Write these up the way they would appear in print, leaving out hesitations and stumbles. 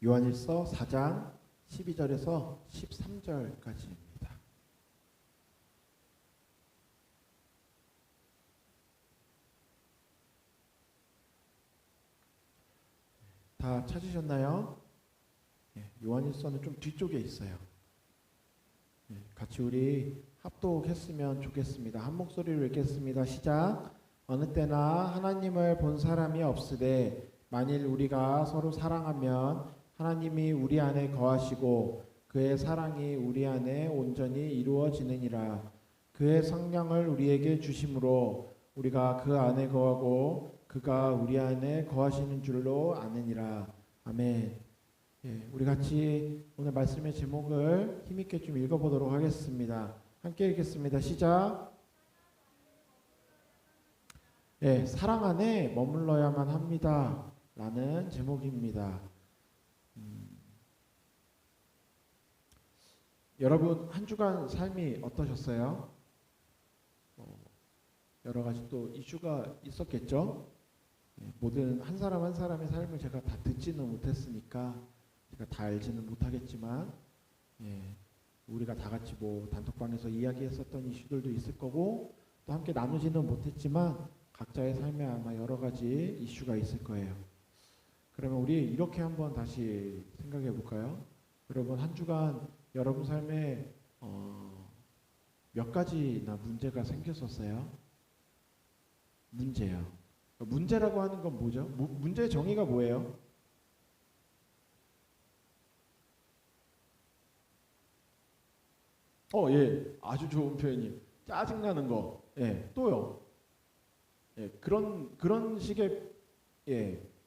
요한일서 4장 12절에서 13절까지입니다. 다 찾으셨나요? 요한일서는 좀 뒤쪽에 있어요. 같이 우리 합독했으면 좋겠습니다. 한 목소리로 읽겠습니다. 시작. 어느 때나 하나님을 본 사람이 없으되 만일 우리가 서로 사랑하면 하나님이 우리 안에 거하시고 그의 사랑이 우리 안에 온전히 이루어지느니라. 그의 성령을 우리에게 주심으로 우리가 그 안에 거하고 그가 우리 안에 거하시는 줄로 아느니라. 아멘. 우리 같이 오늘 말씀의 제목을 힘있게 좀 읽어보도록 하겠습니다. 함께 읽겠습니다. 시작. 사랑 안에 머물러야만 합니다. 라는 제목입니다. 여러분 한 주간 삶이 어떠셨어요? 여러 가지 또 이슈가 있었겠죠? 모든 한 사람 한 사람의 삶을 제가 다 듣지는 못했으니까 제가 다 알지는 못하겠지만 우리가 다 같이 뭐 단톡방에서 이야기했었던 이슈들도 있을 거고 또 함께 나누지는 못했지만 각자의 삶에 아마 여러 가지 이슈가 있을 거예요. 그러면 우리 이렇게 한번 다시 생각해 볼까요? 여러분 한 주간 여러분 삶에 몇 가지나 문제가 생겼었어요? 문제요. 문제라고 하는 건 뭐죠? 문제의 정의가 뭐예요? 아주 좋은 표현이에요. 짜증나는 거. 또요. 그런 식의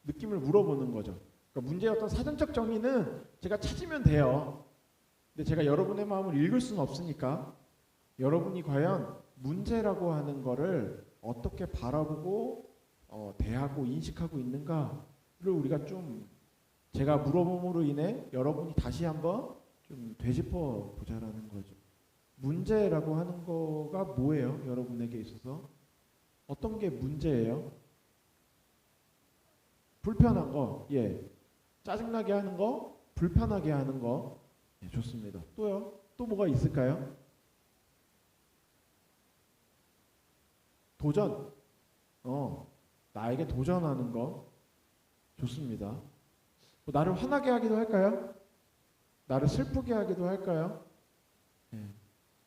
느낌을 물어보는 거죠. 그러니까 문제의 어떤 사전적 정의는 제가 찾으면 돼요. 근데 제가 여러분의 마음을 읽을 수는 없으니까 여러분이 과연 문제라고 하는 거를 어떻게 바라보고 대하고 인식하고 있는가를 우리가 좀 제가 물어봄으로 인해 여러분이 다시 한번 좀 되짚어 보자라는 거죠. 문제라고 하는 거가 뭐예요? 여러분에게 있어서 어떤 게 문제예요? 불편한 거, 짜증나게 하는 거, 불편하게 하는 거, 좋습니다. 또요? 또 뭐가 있을까요? 도전, 나에게 도전하는 거, 좋습니다. 뭐 나를 화나게 하기도 할까요? 나를 슬프게 하기도 할까요?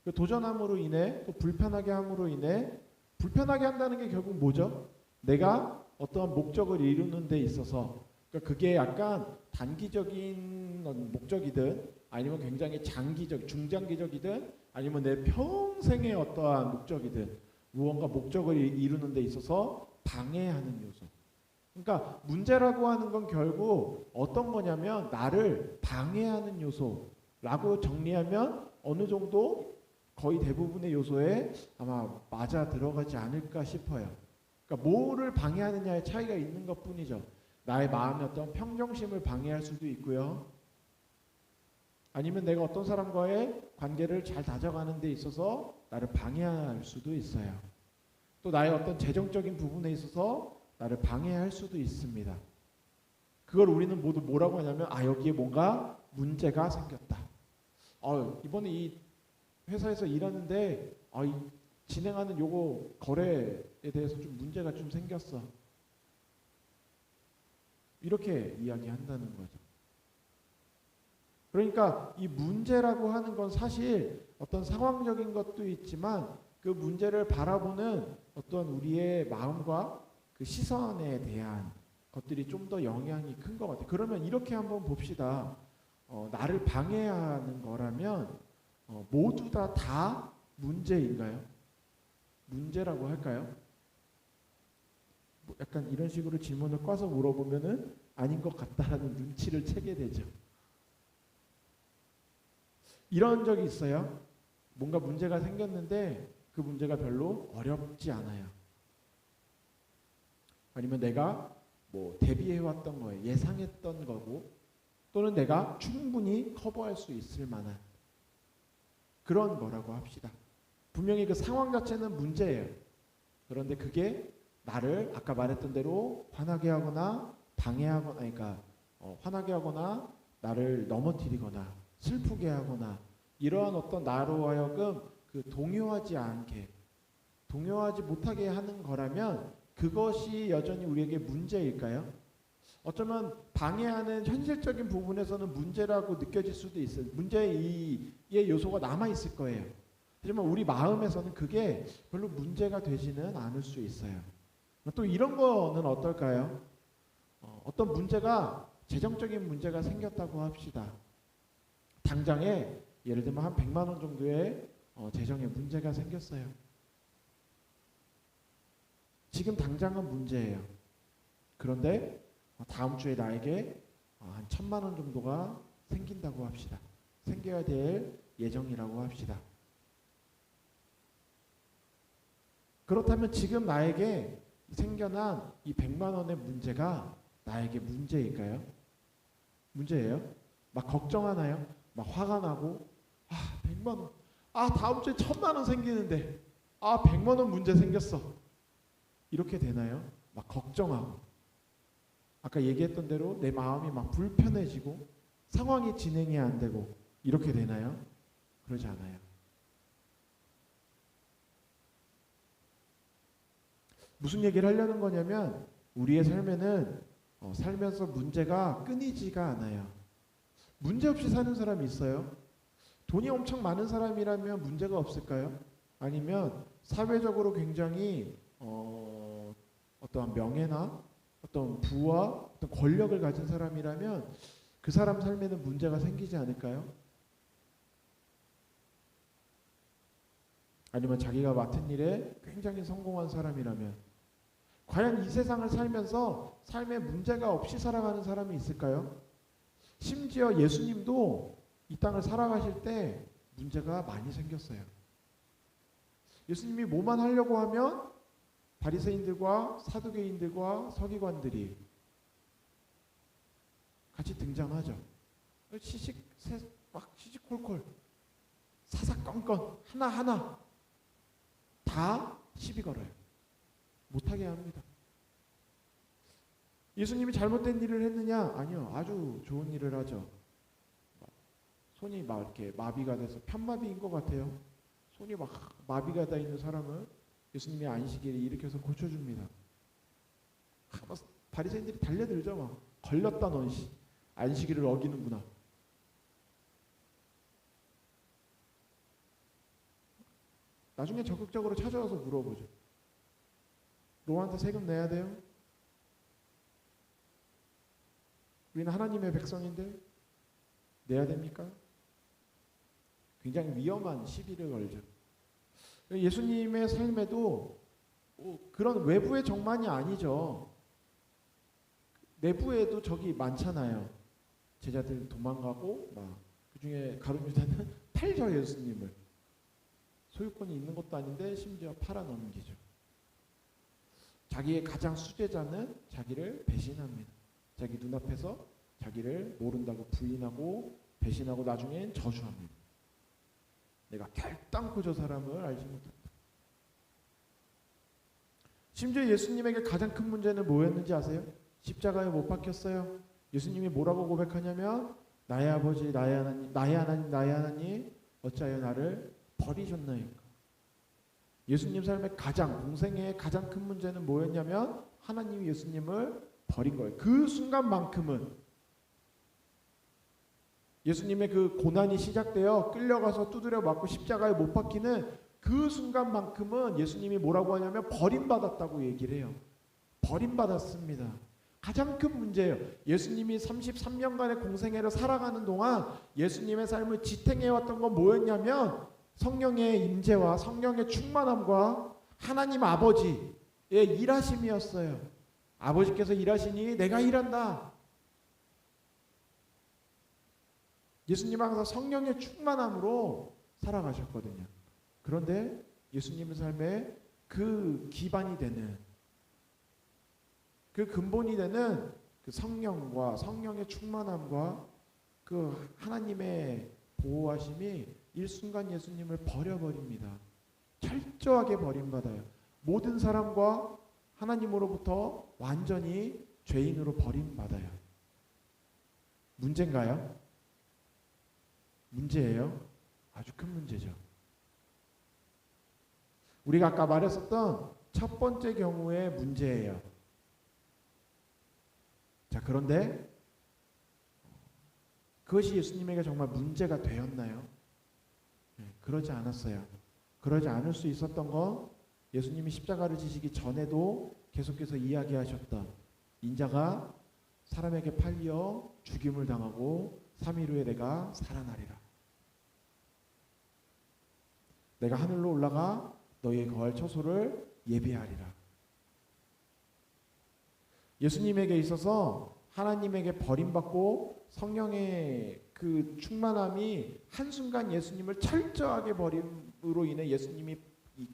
그 도전함으로 인해 또 불편하게 함으로 인해 불편하게 한다는 게 결국 뭐죠? 내가 어떠한 목적을 이루는 데 있어서 그러니까 그게 약간 단기적인 목적이든 아니면 굉장히 장기적, 중장기적이든 아니면 내 평생의 어떠한 목적이든 무언가 목적을 이루는 데 있어서 방해하는 요소. 그러니까 문제라고 하는 건 결국 어떤 거냐면 나를 방해하는 요소라고 정리하면 어느 정도 거의 대부분의 요소에 아마 맞아 들어가지 않을까 싶어요. 그러니까 뭐를 방해하느냐의 차이가 있는 것 뿐이죠. 나의 마음의 어떤 평정심을 방해할 수도 있고요. 아니면 내가 어떤 사람과의 관계를 잘 다져가는 데 있어서 나를 방해할 수도 있어요. 또 나의 어떤 재정적인 부분에 있어서 나를 방해할 수도 있습니다. 그걸 우리는 모두 뭐라고 하냐면 여기에 뭔가 문제가 생겼다. 이번에 이 회사에서 일하는데 진행하는 요거 거래에 대해서 좀 문제가 좀 생겼어. 이렇게 이야기한다는 거죠. 그러니까 이 문제라고 하는 건 사실 어떤 상황적인 것도 있지만 그 문제를 바라보는 어떤 우리의 마음과 그 시선에 대한 것들이 좀 더 영향이 큰 것 같아요. 그러면 이렇게 한번 봅시다. 나를 방해하는 거라면 모두 다 문제인가요? 문제라고 할까요? 약간 이런 식으로 질문을 꽈서 물어보면은 아닌 것 같다라는 눈치를 채게 되죠. 이런 적이 있어요. 뭔가 문제가 생겼는데 그 문제가 별로 어렵지 않아요. 아니면 내가 뭐 대비해왔던 거에 예상했던 거고 또는 내가 충분히 커버할 수 있을 만한 그런 거라고 합시다. 분명히 그 상황 자체는 문제예요. 그런데 그게 나를 아까 말했던 대로 화나게 하거나 방해하거나 그러니까 화나게 하거나 나를 넘어뜨리거나 슬프게 하거나 이러한 어떤 나로 하여금 그 동요하지 못하게 하는 거라면 그것이 여전히 우리에게 문제일까요? 어쩌면 방해하는 현실적인 부분에서는 문제라고 느껴질 수도 있어요. 문제의 요소가 남아 있을 거예요. 하지만 우리 마음에서는 그게 별로 문제가 되지는 않을 수 있어요. 또 이런 거는 어떨까요? 어떤 문제가 재정적인 문제가 생겼다고 합시다. 당장에 예를 들면 한 100만 원 정도의 재정에 문제가 생겼어요. 지금 당장은 문제예요. 그런데 다음 주에 나에게 한 1000만 원 정도가 생긴다고 합시다. 생겨야 될 예정이라고 합시다. 그렇다면 지금 나에게 생겨난 이 100만 원의 문제가 나에게 문제일까요? 문제예요? 막 걱정하나요? 막 화가 나고 100만 원. 다음 주에 1000만 원 생기는데 100만 원 문제 생겼어. 이렇게 되나요? 막 걱정하고 아까 얘기했던 대로 내 마음이 막 불편해지고 상황이 진행이 안 되고 이렇게 되나요? 그러지 않아요. 무슨 얘기를 하려는 거냐면 우리의 삶에는 살면서 문제가 끊이지가 않아요. 문제 없이 사는 사람이 있어요? 돈이 엄청 많은 사람이라면 문제가 없을까요? 아니면 사회적으로 굉장히 어떠한 명예나 어떤 부와 어떤 권력을 가진 사람이라면 그 사람 삶에는 문제가 생기지 않을까요? 아니면 자기가 맡은 일에 굉장히 성공한 사람이라면 과연 이 세상을 살면서 삶에 문제가 없이 살아가는 사람이 있을까요? 심지어 예수님도 이 땅을 살아가실 때 문제가 많이 생겼어요. 예수님이 뭐만 하려고 하면 바리새인들과 사두개인들과 서기관들이 같이 등장하죠. 시시콜콜 사사건건 하나하나 다 시비 걸어요. 못하게 합니다. 예수님이 잘못된 일을 했느냐? 아니요. 아주 좋은 일을 하죠. 손이 막 이렇게 마비가 돼서 편마비인 것 같아요. 손이 막 마비가 돼 있는 사람을 예수님이 안식일에 일으켜서 고쳐줍니다. 바리새인들이 달려들죠. 막 걸렸다 넌 안식일을 어기는구나. 나중에 적극적으로 찾아와서 물어보죠. 너한테 세금 내야 돼요? 우리는 하나님의 백성인데 내야 됩니까? 굉장히 위험한 시비를 걸죠. 예수님의 삶에도 그런 외부의 적만이 아니죠. 내부에도 적이 많잖아요. 제자들 도망가고 그 중에 가룟 유다는 팔죠. 예수님을. 소유권이 있는 것도 아닌데 심지어 팔아넘기죠. 자기의 가장 수제자는 자기를 배신합니다. 자기 눈앞에서 자기를 모른다고 부인하고 배신하고 나중엔 저주합니다. 내가 결단코 저 사람을 알지 못한다. 심지어 예수님에게 가장 큰 문제는 뭐였는지 아세요? 십자가에 못 박혔어요. 예수님이 뭐라고 고백하냐면 나의 아버지 나의 하나님 어찌하여 나를 버리셨나이까. 예수님 삶의 공생애의 가장 큰 문제는 뭐였냐면 하나님이 예수님을 버린 거예요. 그 순간만큼은 예수님의 그 고난이 시작되어 끌려가서 두드려 맞고 십자가에 못 박히는 그 순간만큼은 예수님이 뭐라고 하냐면 버림받았다고 얘기를 해요. 버림받았습니다. 가장 큰 문제예요. 예수님이 33년간의 공생애를 살아가는 동안 예수님의 삶을 지탱해왔던 건 뭐였냐면 성령의 임재와 성령의 충만함과 하나님 아버지의 일하심이었어요. 아버지께서 일하시니 내가 일한다. 예수님은 항상 성령의 충만함으로 살아가셨거든요. 그런데 예수님의 삶에 그 기반이 되는 그 근본이 되는 그 성령과 성령의 충만함과 그 하나님의 보호하심이 일순간 예수님을 버려버립니다. 철저하게 버림받아요. 모든 사람과 하나님으로부터 완전히 죄인으로 버림받아요. 문제인가요? 문제예요. 아주 큰 문제죠. 우리가 아까 말했었던 첫 번째 경우의 문제예요. 자, 그런데 그것이 예수님에게 정말 문제가 되었나요? 그러지 않았어요. 그러지 않을 수 있었던 건 예수님이 십자가를 지시기 전에도 계속해서 이야기하셨던 인자가 사람에게 팔려 죽임을 당하고 3일 후에 내가 살아나리라. 내가 하늘로 올라가 너희의 거할 처소를 예비하리라. 예수님에게 있어서 하나님에게 버림받고 성령의 그 충만함이 한순간 예수님을 철저하게 버림으로 인해 예수님이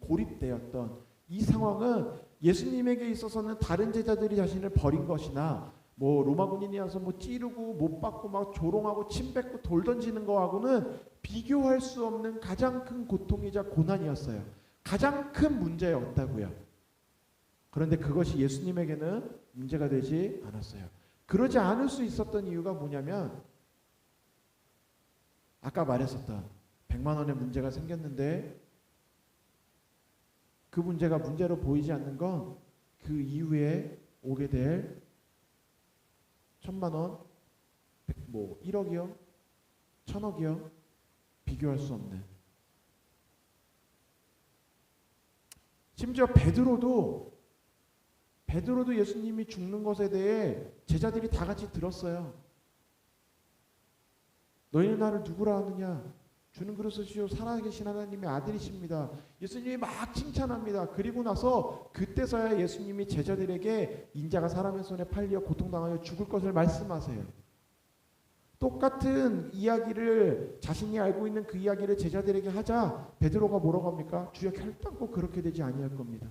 고립되었던 이 상황은 예수님에게 있어서는 다른 제자들이 자신을 버린 것이나 뭐 로마 군인이 와서 뭐 찌르고 못 박고 막 조롱하고 침 뱉고 돌 던지는 거하고는 비교할 수 없는 가장 큰 고통이자 고난이었어요. 가장 큰 문제였다고요. 그런데 그것이 예수님에게는 문제가 되지 않았어요. 그러지 않을 수 있었던 이유가 뭐냐면 아까 말했었던 100만 원의 문제가 생겼는데 그 문제가 문제로 보이지 않는 건 그 이후에 오게 될 1000만 원, 뭐 1억이요, 1000억이요, 비교할 수 없는. 심지어 베드로도 예수님이 죽는 것에 대해 제자들이 다 같이 들었어요. 너희는 나를 누구라 하느냐? 주는 그리스도시요 살아계신 하나님의 아들이십니다. 예수님이 막 칭찬합니다. 그리고 나서 그때서야 예수님이 제자들에게 인자가 사람의 손에 팔려 고통당하여 죽을 것을 말씀하세요. 똑같은 이야기를 자신이 알고 있는 그 이야기를 제자들에게 하자 베드로가 뭐라고 합니까? 주여 결단코 그렇게 되지 아니할 겁니다.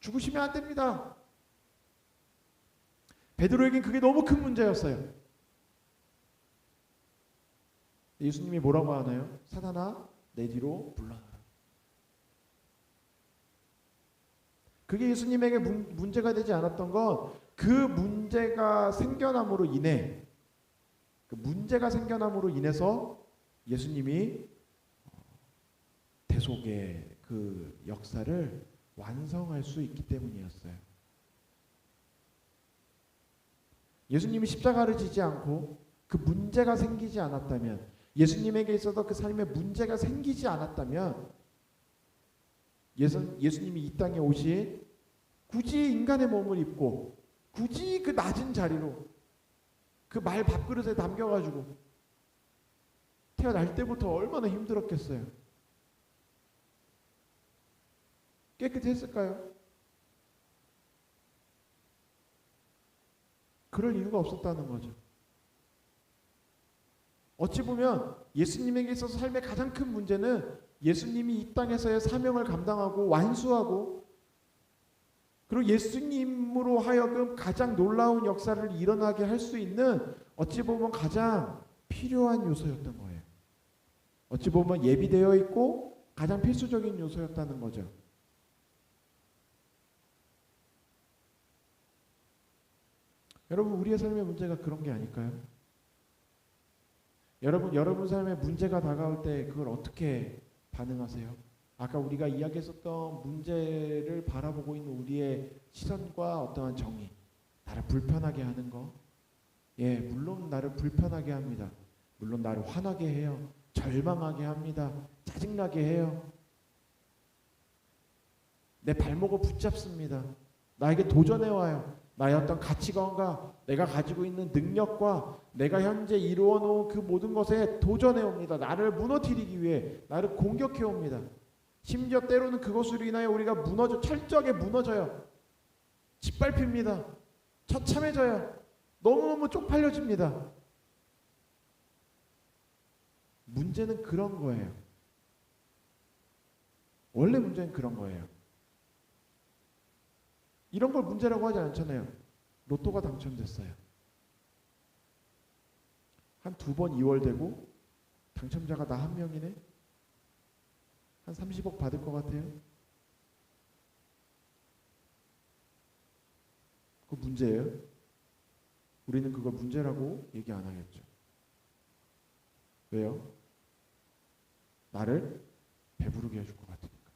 죽으시면 안 됩니다. 베드로에겐 그게 너무 큰 문제였어요. 예수님이 뭐라고 하나요? 사단아 내 뒤로 물러나라. 그게 예수님에게 문제가 되지 않았던 건 그 문제가 생겨남으로 인해서 예수님이 대속의 그 역사를 완성할 수 있기 때문이었어요. 예수님이 십자가를 지지 않고 그 문제가 생기지 않았다면, 예수님에게 있어서 그 삶에 문제가 생기지 않았다면 예수님이 이 땅에 오신 굳이 인간의 몸을 입고 굳이 그 낮은 자리로 그 말 밥그릇에 담겨가지고 태어날 때부터 얼마나 힘들었겠어요. 깨끗했을까요? 그럴 이유가 없었다는 거죠. 어찌 보면 예수님에게 있어서 삶의 가장 큰 문제는 예수님이 이 땅에서의 사명을 감당하고 완수하고 그리고 예수님으로 하여금 가장 놀라운 역사를 일어나게 할 수 있는 어찌 보면 가장 필요한 요소였던 거예요. 어찌 보면 예비되어 있고 가장 필수적인 요소였다는 거죠. 여러분, 우리의 삶의 문제가 그런 게 아닐까요? 여러분 삶에 문제가 다가올 때 그걸 어떻게 반응하세요? 아까 우리가 이야기했었던 문제를 바라보고 있는 우리의 시선과 어떠한 정의, 나를 불편하게 하는 거, 예, 물론 나를 불편하게 합니다. 물론 나를 화나게 해요. 절망하게 합니다. 짜증나게 해요. 내 발목을 붙잡습니다. 나에게 도전해와요. 나의 어떤 가치관과 내가 가지고 있는 능력과 내가 현재 이루어놓은 그 모든 것에 도전해옵니다. 나를 무너뜨리기 위해 나를 공격해옵니다. 심지어 때로는 그것으로 인하여 우리가 철저하게 무너져요. 짓밟힙니다. 처참해져요. 너무너무 쪽팔려집니다. 문제는 그런 거예요. 원래 문제는 그런 거예요. 이런 걸 문제라고 하지 않잖아요. 로또가 당첨됐어요. 한 2번 2월 되고 당첨자가 나 한 명이네. 한 30억 받을 것 같아요. 그 문제예요? 우리는 그걸 문제라고 얘기 안 하겠죠. 왜요? 나를 배부르게 해줄 것 같으니까.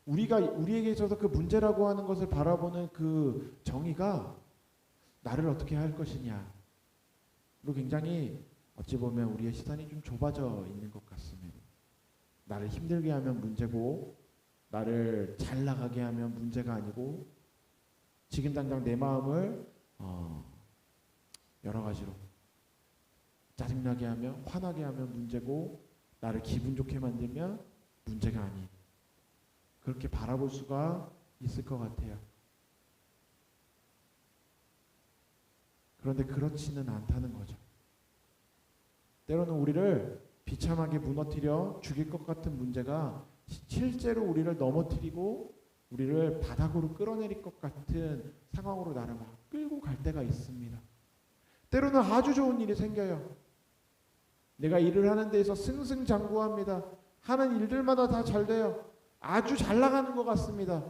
우리에게 있어서 그 문제라고 하는 것을 바라보는 그 정의가 나를 어떻게 할 것이냐. 로 굉장히 어찌 보면 우리의 시선이 좀 좁아져 있는 것 같습니다. 나를 힘들게 하면 문제고, 나를 잘 나가게 하면 문제가 아니고, 지금 당장 내 마음을 여러 가지로 짜증나게 하면, 화나게 하면 문제고, 나를 기분 좋게 만들면 문제가 아닌, 그렇게 바라볼 수가 있을 것 같아요. 그런데 그렇지는 않다는 거죠. 때로는 우리를 비참하게 무너뜨려 죽일 것 같은 문제가 실제로 우리를 넘어뜨리고 우리를 바닥으로 끌어내릴 것 같은 상황으로 나를 막 끌고 갈 때가 있습니다. 때로는 아주 좋은 일이 생겨요. 내가 일을 하는 데에서 승승장구합니다. 하는 일들마다 다 잘 돼요. 아주 잘 나가는 것 같습니다.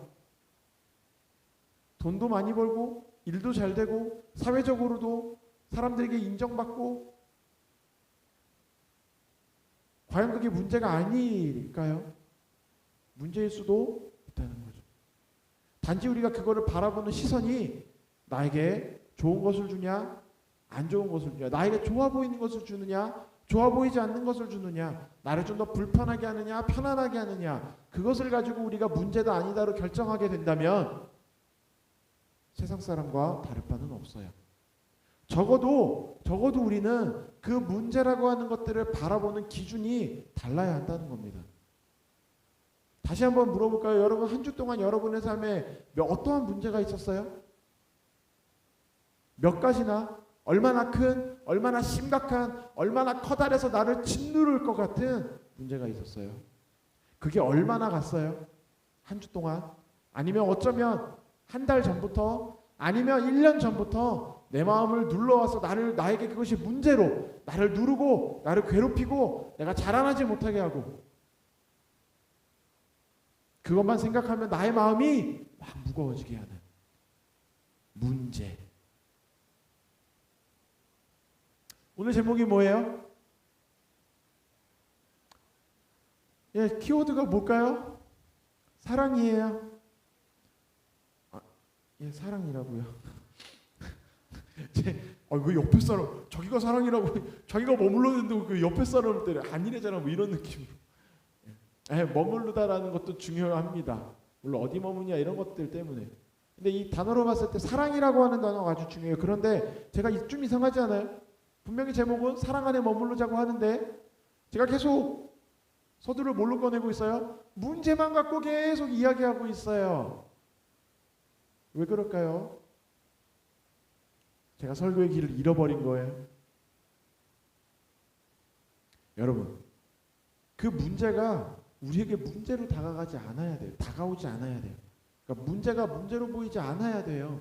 돈도 많이 벌고 일도 잘 되고 사회적으로도 사람들에게 인정받고, 과연 그게 문제가 아닐까요? 문제일 수도 있다는 거죠. 단지 우리가 그거를 바라보는 시선이 나에게 좋은 것을 주냐, 안 좋은 것을 주냐, 나에게 좋아 보이는 것을 주느냐, 좋아 보이지 않는 것을 주느냐, 나를 좀 더 불편하게 하느냐, 편안하게 하느냐, 그것을 가지고 우리가 문제다 아니다로 결정하게 된다면 세상 사람과 다를 바는 없어요. 적어도 우리는 그 문제라고 하는 것들을 바라보는 기준이 달라야 한다는 겁니다. 다시 한번 물어볼까요? 여러분, 한 주 동안 여러분의 삶에 어떠한 문제가 있었어요? 몇 가지나? 얼마나 큰, 얼마나 심각한, 얼마나 커다래서 나를 짓누를 것 같은 문제가 있었어요? 그게 얼마나 갔어요? 한 주 동안? 아니면 어쩌면 한 달 전부터, 아니면 1년 전부터 내 마음을 눌러와서 나에게 그것이 문제로 나를 누르고 나를 괴롭히고 내가 자라나지 못하게 하고, 그것만 생각하면 나의 마음이 막 무거워지게 하는 문제. 오늘 제목이 뭐예요? 키워드가 뭘까요? 사랑이에요. 사랑이라고요. 그 옆에 사람, 자기가 사랑이라고, 자기가 머물렀는데 그 옆에 사람을 때려 아니래잖아, 뭐 이런 느낌으로. 머무르다라는 것도 중요합니다. 물론 어디 머무냐 이런 것들 때문에. 근데 이 단어로 봤을 때 사랑이라고 하는 단어가 아주 중요해요. 그런데 제가 좀 이상하지 않아요? 분명히 제목은 사랑 안에 머무르자고 하는데 제가 계속 서두를 뭘로 꺼내고 있어요? 문제만 갖고 계속 이야기하고 있어요. 왜 그럴까요? 제가 설교의 길을 잃어버린 거예요. 여러분, 그 문제가 우리에게 문제로 다가오지 않아야 돼요. 그러니까 문제가 문제로 보이지 않아야 돼요.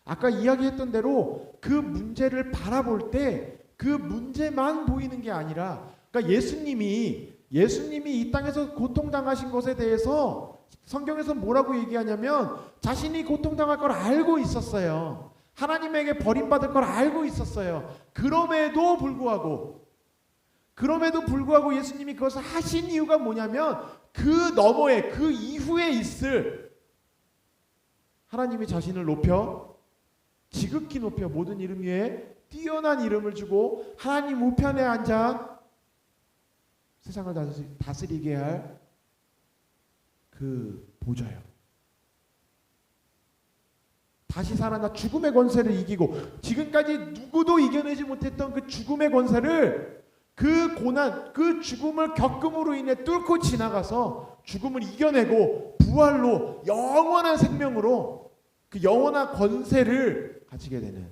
아까 이야기했던 대로 그 문제를 바라볼 때 그 문제만 보이는 게 아니라, 그러니까 예수님이 이 땅에서 고통당하신 것에 대해서 성경에서 뭐라고 얘기하냐면 자신이 고통당할 걸 알고 있었어요. 하나님에게 버림받을 걸 알고 있었어요. 그럼에도 불구하고 예수님이 그것을 하신 이유가 뭐냐면 그 너머에, 그 이후에 있을 하나님이 자신을 높여, 지극히 높여 모든 이름 위에 뛰어난 이름을 주고 하나님 우편에 앉아 세상을 다스리게 할 그 보좌요. 다시 살아나 죽음의 권세를 이기고, 지금까지 누구도 이겨내지 못했던 그 죽음의 권세를, 그 고난, 그 죽음을 겪음으로 인해 뚫고 지나가서 죽음을 이겨내고 부활로 영원한 생명으로 그 영원한 권세를 가지게 되는,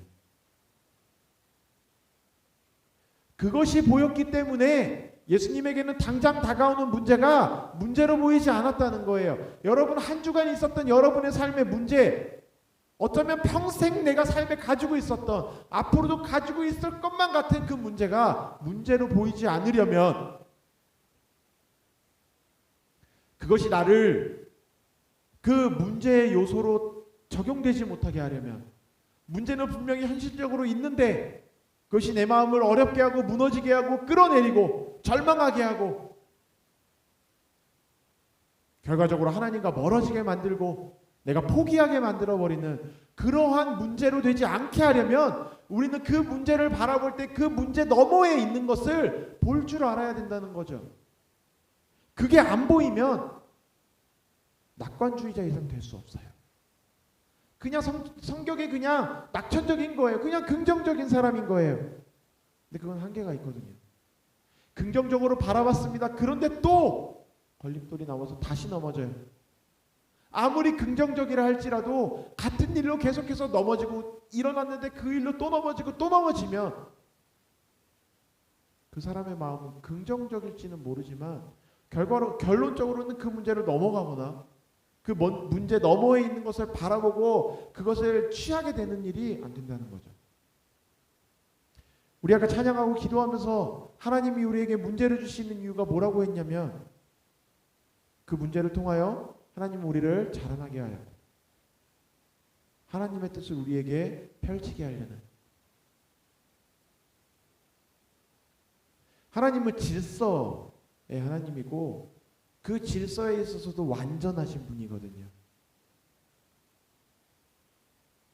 그것이 보였기 때문에 예수님에게는 당장 다가오는 문제가 문제로 보이지 않았다는 거예요. 여러분, 한 주간 있었던 여러분의 삶의 문제, 어쩌면 평생 내가 삶에 가지고 있었던, 앞으로도 가지고 있을 것만 같은 그 문제가 문제로 보이지 않으려면, 그것이 나를 그 문제의 요소로 적용되지 못하게 하려면, 문제는 분명히 현실적으로 있는데 그것이 내 마음을 어렵게 하고 무너지게 하고 끌어내리고 절망하게 하고 결과적으로 하나님과 멀어지게 만들고 내가 포기하게 만들어버리는 그러한 문제로 되지 않게 하려면 우리는 그 문제를 바라볼 때 그 문제 너머에 있는 것을 볼 줄 알아야 된다는 거죠. 그게 안 보이면 낙관주의자 이상 될 수 없어요. 그냥 성격이 그냥 낙천적인 거예요. 그냥 긍정적인 사람인 거예요. 근데 그건 한계가 있거든요. 긍정적으로 바라봤습니다. 그런데 또 걸림돌이 나와서 다시 넘어져요. 아무리 긍정적이라 할지라도 같은 일로 계속해서 넘어지고 일어났는데 그 일로 또 넘어지고 또 넘어지면 그 사람의 마음은 긍정적일지는 모르지만 결론적으로는 그 문제를 넘어가거나 그 문제 너머에 있는 것을 바라보고 그것을 취하게 되는 일이 안 된다는 거죠. 우리 아까 찬양하고 기도하면서 하나님이 우리에게 문제를 주시는 이유가 뭐라고 했냐면 그 문제를 통하여 하나님은 우리를 자라나게 하여 하나님의 뜻을 우리에게 펼치게 하려는, 하나님은 질서의 하나님이고 그 질서에 있어서도 완전하신 분이거든요.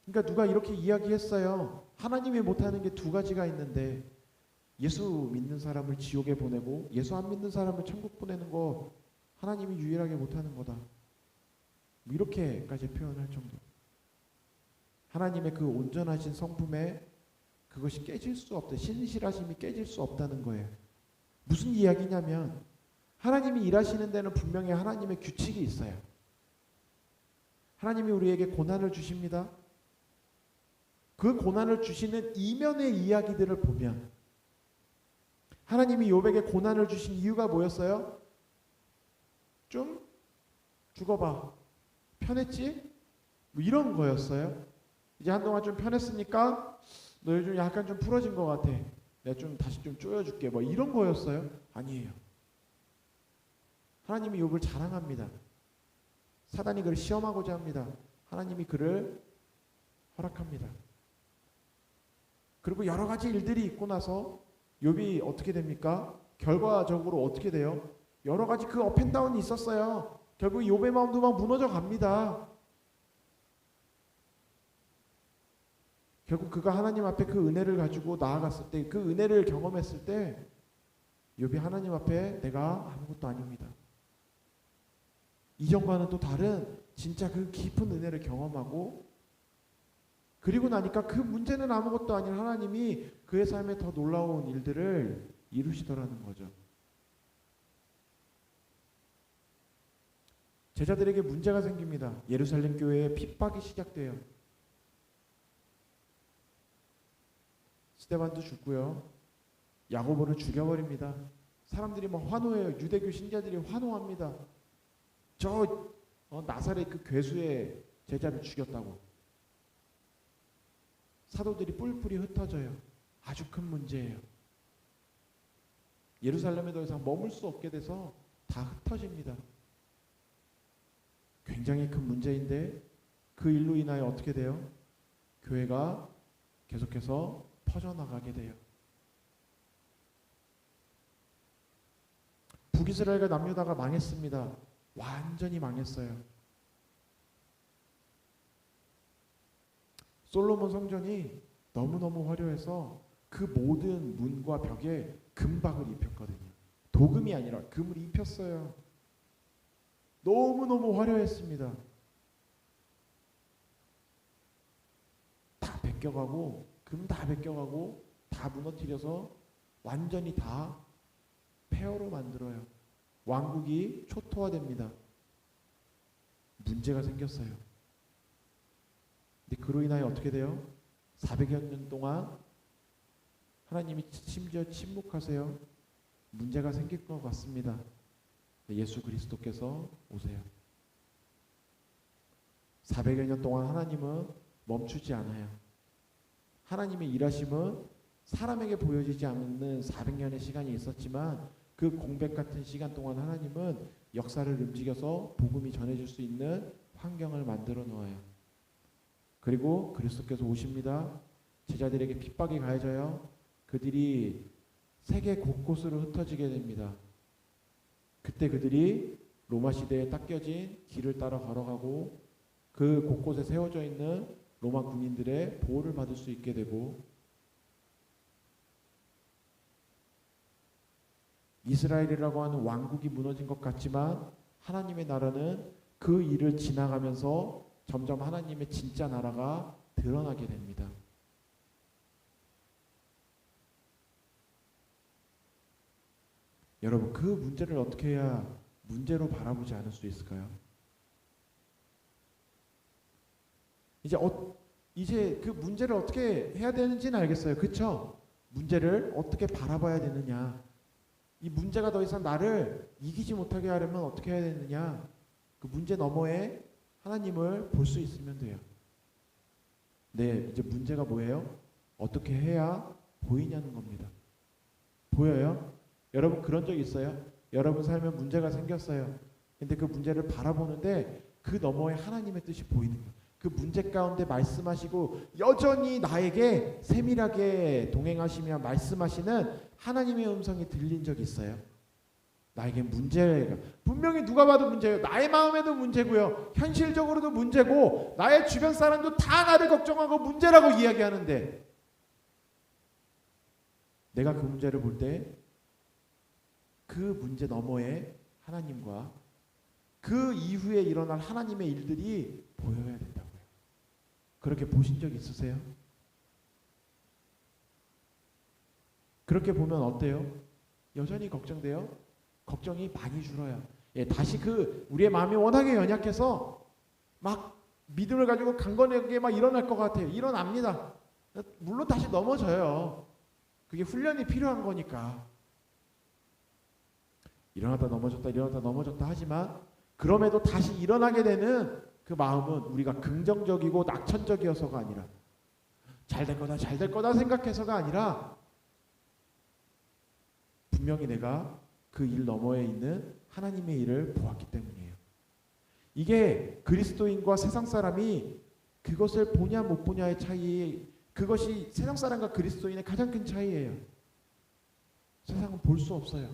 그러니까 누가 이렇게 이야기했어요. 하나님이 못하는 게 두 가지가 있는데 예수 믿는 사람을 지옥에 보내고 예수 안 믿는 사람을 천국 보내는 거 하나님이 유일하게 못하는 거다. 이렇게까지 표현할 정도. 하나님의 그 온전하신 성품에 그것이 깨질 수 없다. 신실하심이 깨질 수 없다는 거예요. 무슨 이야기냐면 하나님이 일하시는 데는 분명히 하나님의 규칙이 있어요. 하나님이 우리에게 고난을 주십니다. 그 고난을 주시는 이면의 이야기들을 보면 하나님이 욥에게 고난을 주신 이유가 뭐였어요? 좀 죽어봐. 편했지? 뭐 이런 거였어요. 이제 한동안 좀 편했으니까 너 요즘 약간 좀 풀어진 것 같아. 내가 좀 다시 좀 쪼여줄게. 뭐 이런 거였어요? 아니에요. 하나님이 욥을 자랑합니다. 사단이 그를 시험하고자 합니다. 하나님이 그를 허락합니다. 그리고 여러 가지 일들이 있고 나서 욥이 어떻게 됩니까? 결과적으로 어떻게 돼요? 여러 가지 그 업앤다운이 있었어요. 결국 욥의 마음도 막 무너져 갑니다. 결국 그가 하나님 앞에 그 은혜를 가지고 나아갔을 때, 그 은혜를 경험했을 때 욥이 하나님 앞에 내가 아무것도 아닙니다. 이전과는 또 다른 진짜 그 깊은 은혜를 경험하고 그리고 나니까 그 문제는 아무것도 아닌 하나님이 그의 삶에 더 놀라운 일들을 이루시더라는 거죠. 제자들에게 문제가 생깁니다. 예루살렘 교회에 핍박이 시작돼요. 스데반도 죽고요. 야고보를 죽여버립니다. 사람들이 막 환호해요. 유대교 신자들이 환호합니다. 나사렛 그 괴수의 제자를 죽였다고. 사도들이 뿔뿔이 흩어져요. 아주 큰 문제예요. 예루살렘에 더 이상 머물 수 없게 돼서 다 흩어집니다. 굉장히 큰 문제인데 그 일로 인하여 어떻게 돼요? 교회가 계속해서 퍼져나가게 돼요. 북이스라엘과 남유다가 망했습니다. 완전히 망했어요. 솔로몬 성전이 너무너무 화려해서 그 모든 문과 벽에 금박을 입혔거든요. 도금이 아니라 금을 입혔어요. 너무너무 화려했습니다. 다 베껴가고 금 다 베껴가고 다 무너뜨려서 완전히 다 폐허로 만들어요. 왕국이 초토화됩니다. 문제가 생겼어요. 근데 그로 인하여 어떻게 돼요? 400여 년 동안 하나님이 심지어 침묵하세요. 문제가 생길 것 같습니다. 예수 그리스도께서 오세요. 400여 년 동안 하나님은 멈추지 않아요. 하나님의 일하심은 사람에게 보여지지 않는 400년의 시간이 있었지만 그 공백 같은 시간 동안 하나님은 역사를 움직여서 복음이 전해질 수 있는 환경을 만들어 놓아요. 그리고 그리스도께서 오십니다. 제자들에게 핍박이 가해져요. 그들이 세계 곳곳으로 흩어지게 됩니다. 그때 그들이 로마 시대에 닦여진 길을 따라 걸어가고 그 곳곳에 세워져 있는 로마 군인들의 보호를 받을 수 있게 되고 이스라엘이라고 하는 왕국이 무너진 것 같지만 하나님의 나라는 그 일을 지나가면서 점점 하나님의 진짜 나라가 드러나게 됩니다. 여러분, 그 문제를 어떻게 해야 문제로 바라보지 않을 수 있을까요? 이제 그 문제를 어떻게 해야 되는지는 알겠어요. 그렇죠? 문제를 어떻게 바라봐야 되느냐. 이 문제가 더 이상 나를 이기지 못하게 하려면 어떻게 해야 되느냐. 그 문제 너머에 하나님을 볼 수 있으면 돼요. 네, 이제 문제가 뭐예요? 어떻게 해야 보이냐는 겁니다. 보여요? 여러분 그런 적 있어요? 여러분 삶에 문제가 생겼어요. 근데 그 문제를 바라보는데 그 너머에 하나님의 뜻이 보이는 거예요. 그 문제 가운데 말씀하시고 여전히 나에게 세밀하게 동행하시며 말씀하시는 하나님의 음성이 들린 적이 있어요. 나에게 문제가 분명히 누가 봐도 문제예요. 나의 마음에도 문제고요. 현실적으로도 문제고 나의 주변 사람도 다 나를 걱정하고 문제라고 이야기하는데 내가 그 문제를 볼 때 그 문제 너머에 하나님과 그 이후에 일어날 하나님의 일들이 보여야 된다고요. 그렇게 보신 적 있으세요? 그렇게 보면 어때요? 여전히 걱정돼요? 걱정이 많이 줄어요. 예, 다시 우리의 마음이 워낙에 연약해서 막 믿음을 가지고 강건하게 막 일어날 것 같아요. 일어납니다. 물론 다시 넘어져요. 그게 훈련이 필요한 거니까. 일어났다 넘어졌다 하지만 그럼에도 다시 일어나게 되는 그 마음은 우리가 긍정적이고 낙천적이어서가 아니라 잘 될 거다 생각해서가 아니라 분명히 내가 그 일 너머에 있는 하나님의 일을 보았기 때문이에요. 이게 그리스도인과 세상 사람이 그것을 보냐 못 보냐의 차이, 그것이 세상 사람과 그리스도인의 가장 큰 차이예요. 세상은 볼 수 없어요.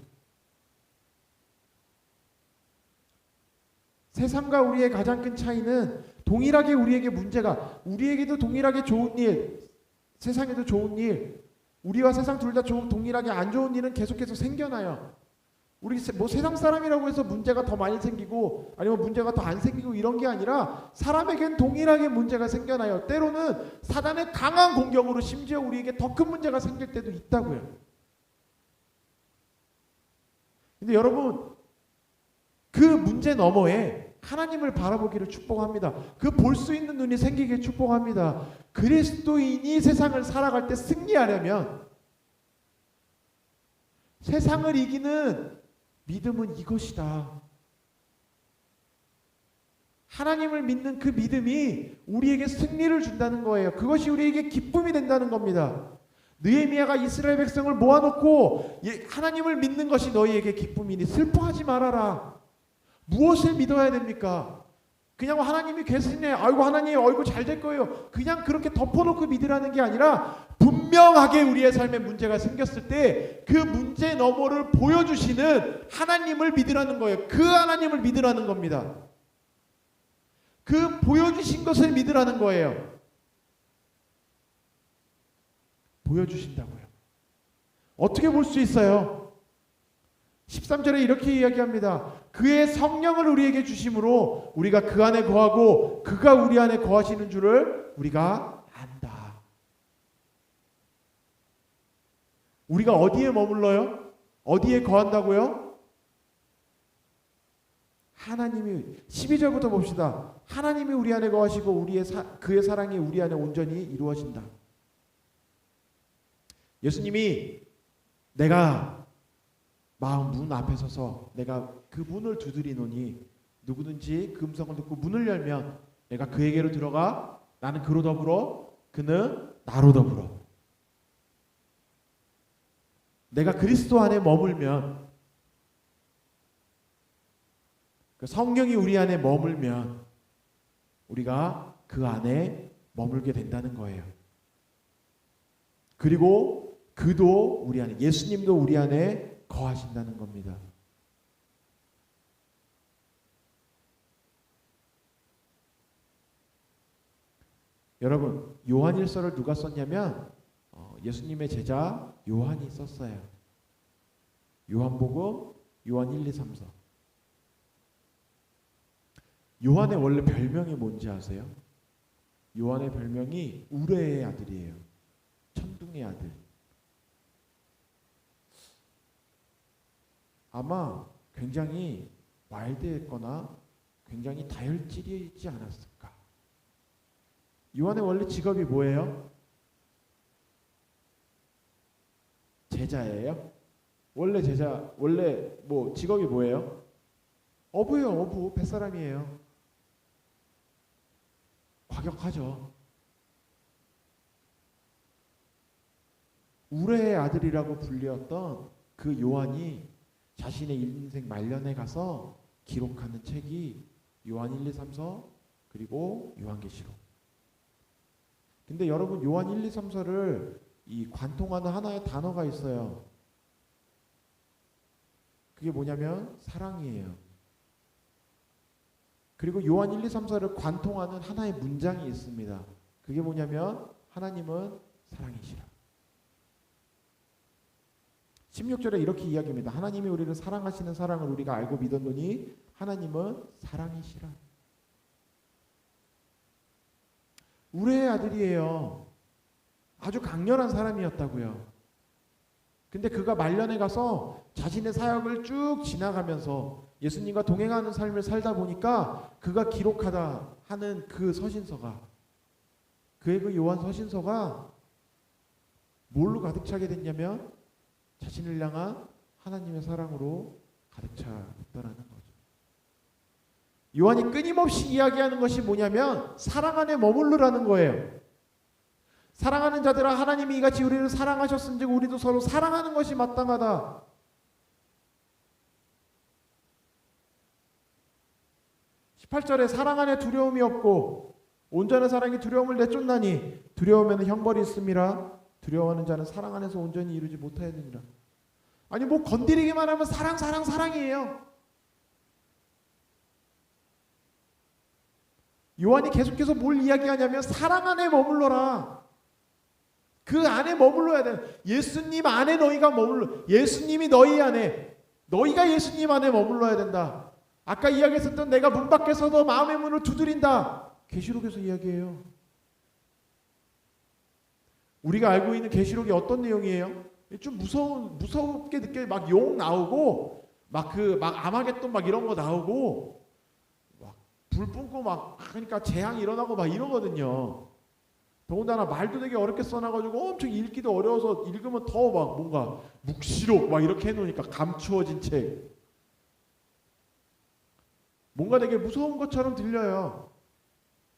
세상과 우리의 가장 큰 차이는 동일하게 우리에게 문제가, 우리에게도 동일하게 좋은 일, 세상에도 좋은 일, 우리와 세상 둘 다 동일하게 안 좋은 일은 계속해서 생겨나요. 우리 뭐 세상 사람이라고 해서 문제가 더 많이 생기고 아니면 문제가 더 안 생기고 이런 게 아니라 사람에겐 동일하게 문제가 생겨나요. 때로는 사단의 강한 공격으로 심지어 우리에게 더 큰 문제가 생길 때도 있다고요. 근데 여러분 그 문제 너머에 하나님을 바라보기를 축복합니다. 그 볼 수 있는 눈이 생기길 축복합니다. 그리스도인이 세상을 살아갈 때 승리하려면 세상을 이기는 믿음은 이것이다. 하나님을 믿는 그 믿음이 우리에게 승리를 준다는 거예요. 그것이 우리에게 기쁨이 된다는 겁니다. 느헤미야가 이스라엘 백성을 모아놓고 하나님을 믿는 것이 너희에게 기쁨이니 슬퍼하지 말아라. 무엇을 믿어야 됩니까? 그냥 하나님이 계시네. 아이고 하나님 아이고 잘 될 거예요. 그냥 그렇게 덮어놓고 믿으라는 게 아니라 분명하게 우리의 삶에 문제가 생겼을 때 그 문제 너머를 보여주시는 하나님을 믿으라는 거예요. 그 하나님을 믿으라는 겁니다. 그 보여주신 것을 믿으라는 거예요. 보여주신다고요. 어떻게 볼 수 있어요? 13절에 이렇게 이야기합니다. 그의 성령을 우리에게 주심으로 우리가 그 안에 거하고 그가 우리 안에 거하시는 줄을 우리가 안다. 우리가 어디에 머물러요? 어디에 거한다고요? 하나님이 12절부터 봅시다. 하나님이 우리 안에 거하시고 그의 사랑이 우리 안에 온전히 이루어진다. 예수님이 내가 마음 문 앞에 서서 내가 그 문을 두드리노니 누구든지 그 음성을 듣고 문을 열면 내가 그에게로 들어가 나는 그로 더불어 그는 나로 더불어. 내가 그리스도 안에 머물면 그 성령이 우리 안에 머물면 우리가 그 안에 머물게 된다는 거예요. 그리고 그도 우리 안에, 예수님도 우리 안에 거하신다는 겁니다. 여러분, 요한일서를 누가 썼냐면 예수님의 제자 요한이 썼어요. 요한복음, 요한 1, 2, 3서. 요한의 원래 별명이 뭔지 아세요? 요한의 별명이 우레의 아들이에요. 천둥의 아들. 아마 굉장히 와일드했거나 굉장히 다혈질이지 않았을까. 요한의 원래 직업이 뭐예요? 제자예요? 원래 제자, 원래 뭐 직업이 뭐예요? 어부예요, 어부. 뱃사람이에요. 과격하죠. 우레의 아들이라고 불리었던 그 요한이 자신의 인생 말년에 가서 기록하는 책이 요한 1, 2, 3서 그리고 요한계시록. 근데 여러분, 요한 1, 2, 3서를 이 관통하는 하나의 단어가 있어요. 그게 뭐냐면 사랑이에요. 그리고 요한 1, 2, 3서를 관통하는 하나의 문장이 있습니다. 그게 뭐냐면 하나님은 사랑이시라. 16절에 이렇게 이야기합니다. 하나님이 우리를 사랑하시는 사랑을 우리가 알고 믿었노니 하나님은 사랑이시라. 우레의 아들이에요. 아주 강렬한 사람이었다고요. 근데 그가 말년에 가서 자신의 사역을 쭉 지나가면서 예수님과 동행하는 삶을 살다 보니까 그가 기록하다 하는 그 서신서가, 그의 그 요한 서신서가 뭘로 가득 차게 됐냐면 자신을 향한 하나님의 사랑으로 가득 찼다라는 거죠. 요한이 끊임없이 이야기하는 것이 뭐냐면 사랑 안에 머물르라는 거예요. 사랑하는 자들아, 하나님이 이같이 우리를 사랑하셨은즉 우리도 서로 사랑하는 것이 마땅하다. (18절에) 사랑 안에 두려움이 없고 온전한 사랑이 두려움을 내쫓나니 두려움에는 형벌이 있음이라. 두려워하는 자는 사랑 안에서 온전히 이루지 못하였느니라. 아니 뭐 건드리기만 하면 사랑이에요. 요한이 계속해서 뭘 이야기하냐면 사랑 안에 머물러라. 그 안에 머물러야 돼. 예수님 안에 너희가 머물러. 예수님이 너희 안에, 너희가 예수님 안에 머물러야 된다. 아까 이야기했었던 내가 문 밖에서도 마음의 문을 두드린다. 계시록에서 이야기해요. 우리가 알고 있는 계시록이 어떤 내용이에요? 좀 무섭게 느껴. 막 용 나오고 막 아마겟돈 막 이런 거 나오고 막 불 뿜고 막 그러니까 재앙이 일어나고 막 이러거든요. 더군다나 말도 되게 어렵게 써놔가지고 엄청 읽기도 어려워서 읽으면 더 막 뭔가 묵시록 막 이렇게 해놓으니까 감추어진 책. 뭔가 되게 무서운 것처럼 들려요.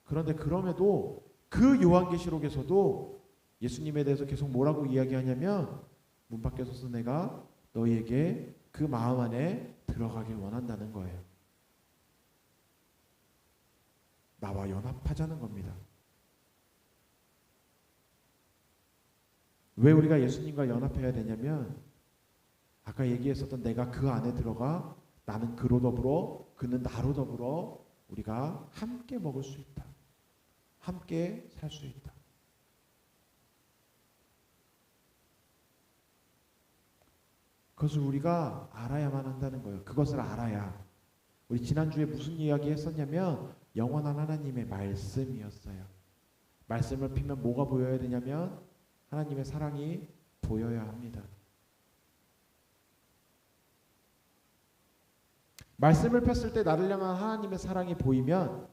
그런데 그럼에도 그 요한계시록에서도 예수님에 대해서 계속 뭐라고 이야기하냐면 문 밖에 서서 내가 너희에게 그 마음 안에 들어가길 원한다는 거예요. 나와 연합하자는 겁니다. 왜 우리가 예수님과 연합해야 되냐면 아까 얘기했었던 내가 그 안에 들어가 나는 그로 더불어 그는 나로 더불어 우리가 함께 먹을 수 있다. 함께 살 수 있다. 그것을 우리가 알아야만 한다는 거예요. 그것을 알아야. 우리 지난주에 무슨 이야기 했었냐면 영원한 하나님의 말씀이었어요. 말씀을 피면 뭐가 보여야 되냐면 하나님의 사랑이 보여야 합니다. 말씀을 폈을 때 나를 향한 하나님의 사랑이 보이면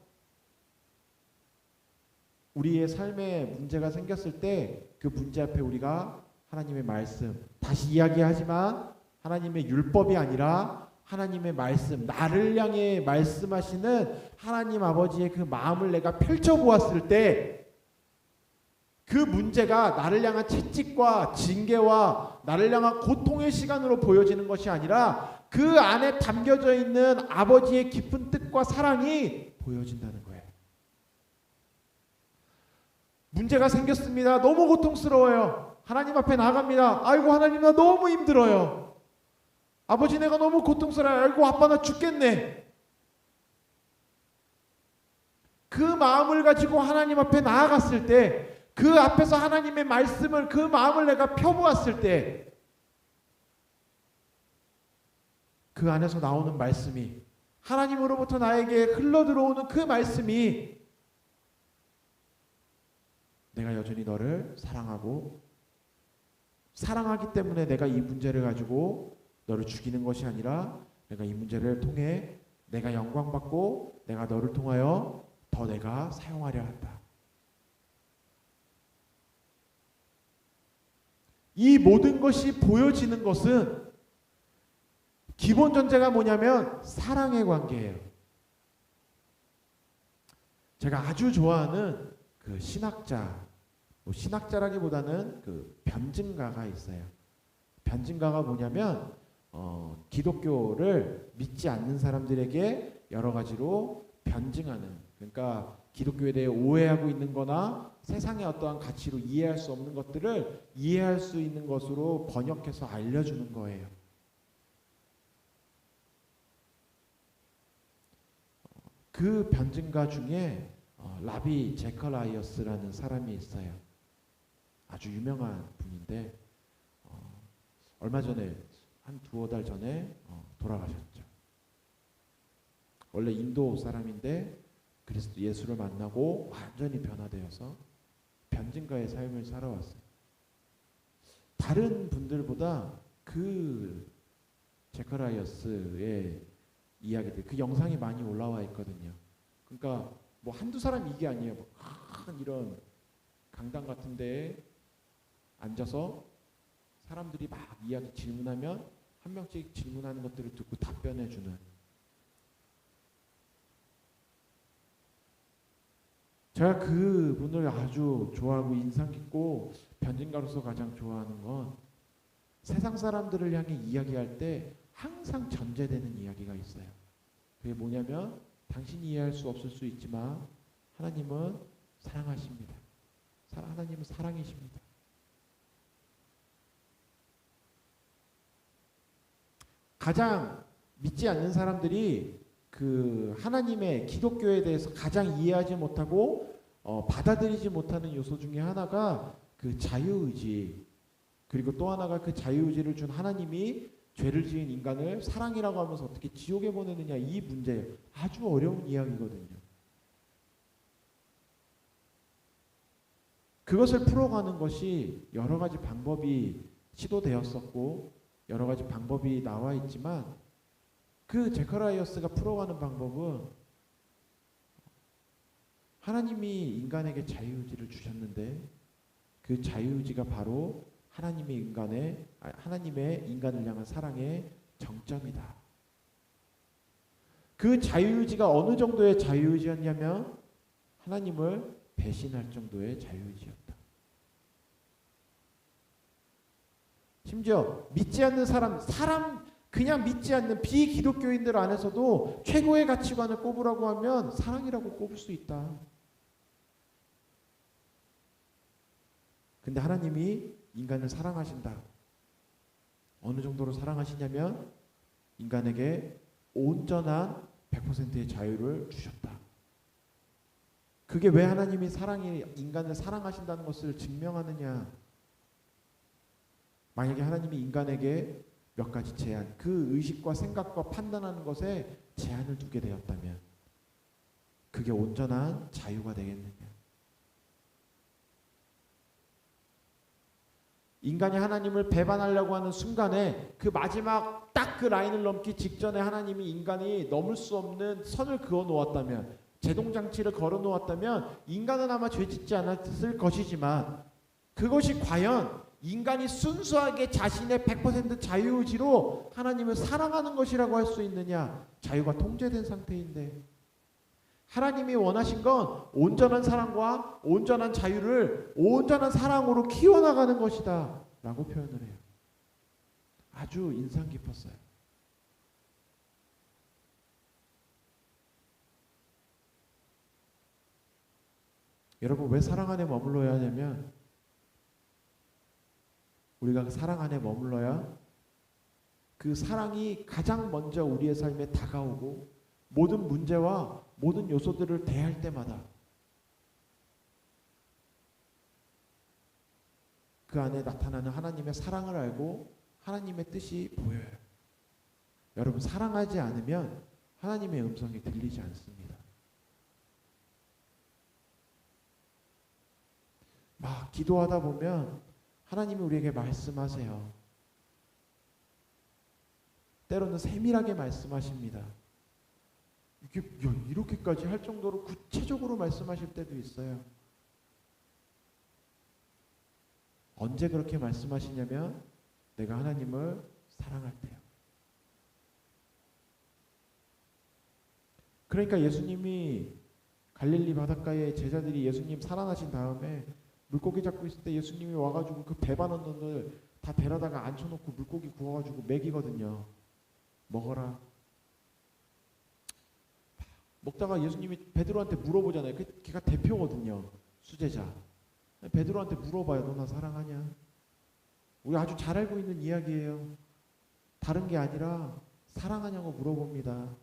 우리의 삶에 문제가 생겼을 때 그 문제 앞에 우리가 하나님의 말씀, 다시 이야기하지만 하나님의 율법이 아니라 하나님의 말씀, 나를 향해 말씀하시는 하나님 아버지의 그 마음을 내가 펼쳐보았을 때 그 문제가 나를 향한 채찍과 징계와 나를 향한 고통의 시간으로 보여지는 것이 아니라 그 안에 담겨져 있는 아버지의 깊은 뜻과 사랑이 보여진다는 거예요. 문제가 생겼습니다. 너무 고통스러워요. 하나님 앞에 나아갑니다. 아이고 하나님 나 너무 힘들어요. 아버지 내가 너무 고통스러워요. 아이고 아빠 나 죽겠네. 그 마음을 가지고 하나님 앞에 나아갔을 때, 그 앞에서 하나님의 말씀을, 그 마음을 내가 펴보았을 때 그 안에서 나오는 말씀이, 하나님으로부터 나에게 흘러들어오는 그 말씀이 내가 여전히 너를 사랑하기 때문에 내가 이 문제를 가지고 너를 죽이는 것이 아니라 내가 이 문제를 통해 내가 영광받고 내가 너를 통하여 더 내가 사용하려 한다. 이 모든 것이 보여지는 것은 기본 전제가 뭐냐면 사랑의 관계예요. 제가 아주 좋아하는 그 신학자라기보다는 그 변증가가 있어요. 변증가가 뭐냐면 기독교를 믿지 않는 사람들에게 여러 가지로 변증하는, 그러니까 기독교에 대해 오해하고 있는 거나 세상의 어떠한 가치로 이해할 수 없는 것들을 이해할 수 있는 것으로 번역해서 알려주는 거예요. 그 변증가 중에 라비 제커라이어스라는 사람이 있어요. 아주 유명한 분인데 얼마 전에 한 두어 달 전에 돌아가셨죠. 원래 인도 사람인데 그리스도 예수를 만나고 완전히 변화되어서 변증가의 삶을 살아왔어요. 다른 분들보다 그 제커라이어스의 이야기들, 그 영상이 많이 올라와 있거든요. 그러니까 뭐 한두 사람 이게 아니에요. 큰 이런 강당 같은 데에 앉아서 사람들이 막 이야기 질문하면 한 명씩 질문하는 것들을 듣고 답변해주는, 제가 그 분을 아주 좋아하고 인상 깊고 변증가로서 가장 좋아하는 건 세상 사람들을 향해 이야기할 때 항상 전제되는 이야기가 있어요. 그게 뭐냐면 당신이 이해할 수 없을 수 있지만 하나님은 사랑하십니다. 하나님은 사랑이십니다. 가장 믿지 않는 사람들이 그 하나님의 기독교에 대해서 가장 이해하지 못하고 받아들이지 못하는 요소 중에 하나가 그 자유의지, 그리고 또 하나가 그 자유의지를 준 하나님이 죄를 지은 인간을 사랑이라고 하면서 어떻게 지옥에 보내느냐, 이 문제, 아주 어려운 이야기거든요. 그것을 풀어가는 것이 여러 가지 방법이 시도되었었고 여러 가지 방법이 나와 있지만 그 제커라이어스가 풀어가는 방법은 하나님이 인간에게 자유의지를 주셨는데 그 자유의지가 바로 하나님의 인간을 향한 사랑의 정점이다. 그 자유의지가 어느 정도의 자유의지였냐면 하나님을 배신할 정도의 자유의지였다. 심지어 믿지 않는 사람 그냥 믿지 않는 비기독교인들 안에서도 최고의 가치관을 꼽으라고 하면 사랑이라고 꼽을 수 있다. 근데 하나님이 인간을 사랑하신다. 어느 정도로 사랑하시냐면 인간에게 온전한 100%의 자유를 주셨다. 그게 왜 하나님이 인간을 사랑하신다는 것을 증명하느냐. 만약에 하나님이 인간에게 몇 가지 제한, 그 의식과 생각과 판단하는 것에 제한을 두게 되었다면 그게 온전한 자유가 되겠느냐. 인간이 하나님을 배반하려고 하는 순간에 그 마지막 딱 그 라인을 넘기 직전에 하나님이 인간이 넘을 수 없는 선을 그어 놓았다면, 제동장치를 걸어 놓았다면 인간은 아마 죄짓지 않았을 것이지만 그것이 과연 인간이 순수하게 자신의 100% 자유의지로 하나님을 사랑하는 것이라고 할 수 있느냐. 자유가 통제된 상태인데 하나님이 원하신 건 온전한 사랑과 온전한 자유를 온전한 사랑으로 키워나가는 것이다 라고 표현을 해요. 아주 인상 깊었어요. 여러분, 왜 사랑 안에 머물러야 하냐면, 우리가 그 사랑 안에 머물러야 그 사랑이 가장 먼저 우리의 삶에 다가오고 모든 문제와 모든 요소들을 대할 때마다 그 안에 나타나는 하나님의 사랑을 알고 하나님의 뜻이 보여요. 여러분, 사랑하지 않으면 하나님의 음성이 들리지 않습니다. 막 기도하다 보면 하나님이 우리에게 말씀하세요. 때로는 세밀하게 말씀하십니다. 이게 이렇게까지 할 정도로 구체적으로 말씀하실 때도 있어요. 언제 그렇게 말씀하시냐면 내가 하나님을 사랑할 때요. 그러니까 예수님이 갈릴리 바닷가에 제자들이 예수님 살아나신 다음에 물고기 잡고 있을 때 예수님이 와가지고 그 배 많은 놈을 다 데려다가 앉혀놓고 물고기 구워가지고 먹이거든요. 먹어라. 먹다가 예수님이 베드로한테 물어보잖아요. 걔가 대표거든요. 수제자. 베드로한테 물어봐요. 너 나 사랑하냐? 우리 아주 잘 알고 있는 이야기예요. 다른 게 아니라 사랑하냐고 물어봅니다.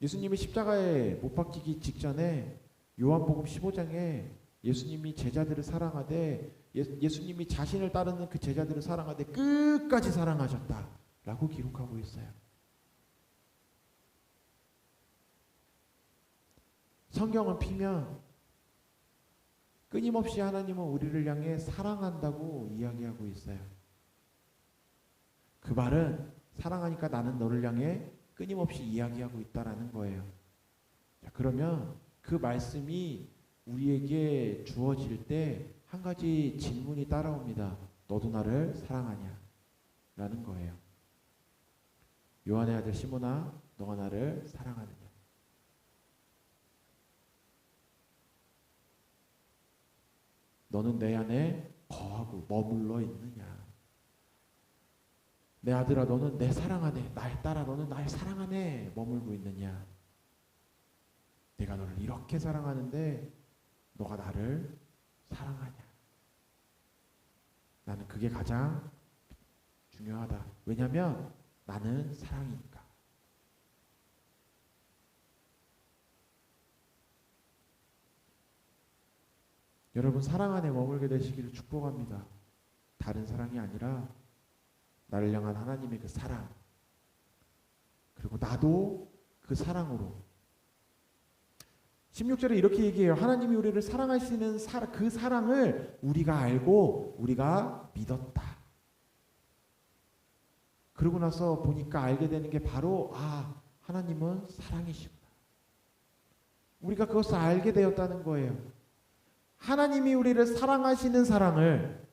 예수님이 십자가에 못 박히기 직전에 요한복음 15장에 예수님이 제자들을 사랑하되 예수님이 자신을 따르는 그 제자들을 사랑하되 끝까지 사랑하셨다라고 기록하고 있어요. 성경을 피면 끊임없이 하나님은 우리를 향해 사랑한다고 이야기하고 있어요. 그 말은 사랑하니까 나는 너를 향해 끊임없이 이야기하고 있다라는 거예요. 자, 그러면 그 말씀이 우리에게 주어질 때 한 가지 질문이 따라옵니다. 너도 나를 사랑하냐? 라는 거예요. 요한의 아들 시몬아, 너가 나를 사랑하느냐? 너는 내 안에 거하고 머물러 있느냐? 내 아들아, 너는 내 사랑 안에, 나의 딸아, 너는 나의 사랑 안에 머물고 있느냐? 내가 너를 이렇게 사랑하는데 너가 나를 사랑하냐? 나는 그게 가장 중요하다. 왜냐하면 나는 사랑이니까. 여러분, 사랑 안에 머물게 되시기를 축복합니다. 다른 사랑이 아니라 나를 향한 하나님의 그 사랑, 그리고 나도 그 사랑으로 16절에 이렇게 얘기해요. 하나님이 우리를 사랑하시는 그 사랑을 우리가 알고 우리가 믿었다. 그러고 나서 보니까 알게 되는 게 바로 하나님은 사랑이시구나. 우리가 그것을 알게 되었다는 거예요. 하나님이 우리를 사랑하시는 사랑을,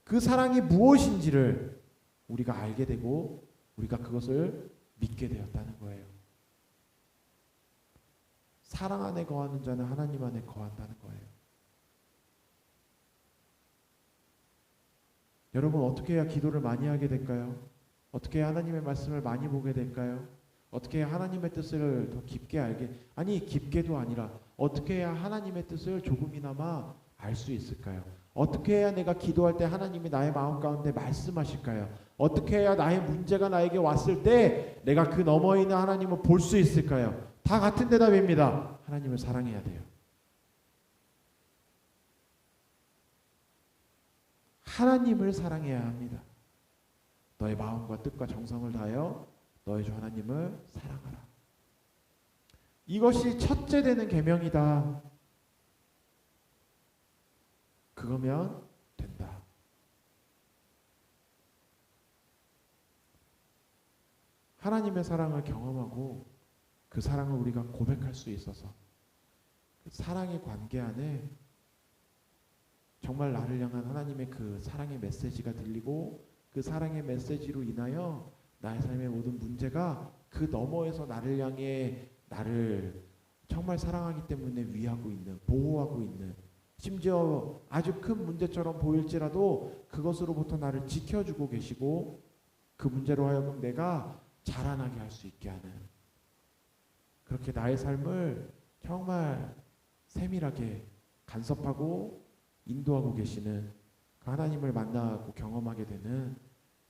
그 사랑이 무엇인지를 우리가 알게 되고 우리가 그것을 믿게 되었다는 거예요. 사랑 안에 거하는 자는 하나님 안에 거한다는 거예요. 여러분, 어떻게 해야 기도를 많이 하게 될까요? 어떻게 해야 하나님의 말씀을 많이 보게 될까요? 어떻게 해야 하나님의 뜻을 더 깊게 알게, 아니 깊게도 아니라 어떻게 해야 하나님의 뜻을 조금이나마 알 수 있을까요? 어떻게 해야 내가 기도할 때 하나님이 나의 마음 가운데 말씀하실까요? 어떻게 해야 나의 문제가 나에게 왔을 때 내가 그 너머에 있는 하나님을 볼 수 있을까요? 다 같은 대답입니다. 하나님을 사랑해야 돼요. 하나님을 사랑해야 합니다. 너의 마음과 뜻과 정성을 다하여 너의 주 하나님을 사랑하라. 이것이 첫째 되는 계명이다. 그거면 된다. 하나님의 사랑을 경험하고 그 사랑을 우리가 고백할 수 있어서 그 사랑의 관계 안에 정말 나를 향한 하나님의 그 사랑의 메시지가 들리고 그 사랑의 메시지로 인하여 나의 삶의 모든 문제가 그 너머에서 나를 향해 나를 정말 사랑하기 때문에 위하고 있는, 보호하고 있는, 심지어 아주 큰 문제처럼 보일지라도 그것으로부터 나를 지켜주고 계시고 그 문제로 하여금 내가 자라나게 할 수 있게 하는, 그렇게 나의 삶을 정말 세밀하게 간섭하고 인도하고 계시는 그 하나님을 만나고 경험하게 되는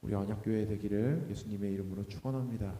우리 언약교회 되기를 예수님의 이름으로 축원합니다.